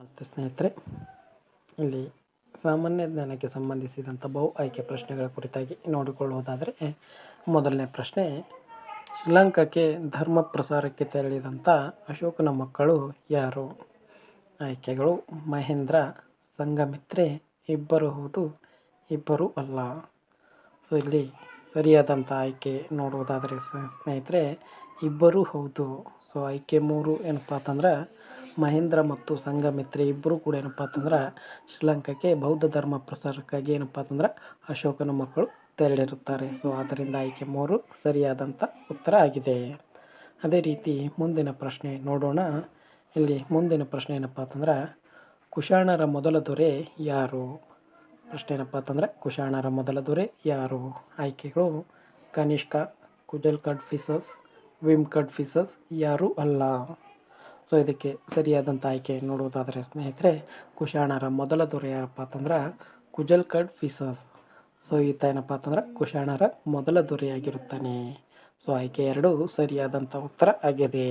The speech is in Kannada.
ನಮಸ್ತೆ ಸ್ನೇಹಿತರೆ. ಇಲ್ಲಿ ಸಾಮಾನ್ಯ ಜ್ಞಾನಕ್ಕೆ ಸಂಬಂಧಿಸಿದಂಥ ಬಹು ಆಯ್ಕೆ ಪ್ರಶ್ನೆಗಳ ಕುರಿತಾಗಿ ನೋಡಿಕೊಳ್ಳುವುದಾದರೆ, ಮೊದಲನೇ ಪ್ರಶ್ನೆ, ಶ್ರೀಲಂಕಾಕ್ಕೆ ಧರ್ಮ ಪ್ರಸಾರಕ್ಕೆ ತೆರಳಿದಂಥ ಅಶೋಕನ ಮಕ್ಕಳು ಯಾರು? ಆಯ್ಕೆಗಳು: ಮಹೇಂದ್ರ, ಸಂಘಮಿತ್ರೆ, ಇಬ್ಬರು ಹೌದು, ಇಬ್ಬರು ಅಲ್ಲ. ಸೊ ಇಲ್ಲಿ ಸರಿಯಾದಂಥ ಆಯ್ಕೆ ನೋಡುವುದಾದರೆ ಸ್ನೇಹಿತರೆ, ಇಬ್ಬರು ಹೌದು. ಸೊ ಆಯ್ಕೆ 3 ಏನಪ್ಪ ಅಂತಂದ್ರೆ, ಮಹೇಂದ್ರ ಮತ್ತು ಸಂಘಮಿತ್ರೆ ಇಬ್ಬರು ಕೂಡ ಏನಪ್ಪ ಅಂತಂದ್ರೆ ಶ್ರೀಲಂಕಾಕ್ಕೆ ಬೌದ್ಧ ಧರ್ಮ ಪ್ರಸಾರಕ್ಕಾಗಿ ಏನಪ್ಪ ಅಂತಂದ್ರೆ ಅಶೋಕನ ಮಕ್ಕಳು ತೆರಳಿರುತ್ತಾರೆ. ಸೊ ಆದ್ದರಿಂದ ಆಯ್ಕೆ 3 ಸರಿಯಾದಂಥ ಉತ್ತರ ಆಗಿದೆ. ಅದೇ ರೀತಿ ಮುಂದಿನ ಪ್ರಶ್ನೆ ನೋಡೋಣ. ಇಲ್ಲಿ ಮುಂದಿನ ಪ್ರಶ್ನೆ ಏನಪ್ಪ ಅಂತಂದ್ರೆ, ಕುಶಾಣರ ಮೊದಲ ದೊರೆ ಯಾರು? ಪ್ರಶ್ನೆ ಏನಪ್ಪ ಅಂತಂದರೆ, ಕುಶಾಣರ ಮೊದಲ ದೊರೆ ಯಾರು? ಆಯ್ಕೆಗಳು: ಕನಿಷ್ಕ, ಕುಜಲ್ ಕಡ್ಫಿಸಸ್, ವಿಮ್ ಕಡ್ಫಿಸಸ್, ಯಾರು ಅಲ್ಲ. ಸೊ ಇದಕ್ಕೆ ಸರಿಯಾದಂಥ ಆಯ್ಕೆ ನೋಡುವುದಾದರೆ ಸ್ನೇಹಿತರೆ, ಕುಶಾಣರ ಮೊದಲ ದೊರೆ ಯಾರಪ್ಪ ಅಂತಂದ್ರೆ ಕುಜಲ್ ಕಡ್ಫಿಸಸ್. ಸೊ ಈತ ಏನಪ್ಪ ಅಂತಂದ್ರೆ ಕುಶಾಣರ ಮೊದಲ ದೊರೆಯಾಗಿರುತ್ತಾನೆ. ಸೊ ಆಯ್ಕೆ 2 ಸರಿಯಾದಂಥ ಉತ್ತರ ಆಗಿದೆ.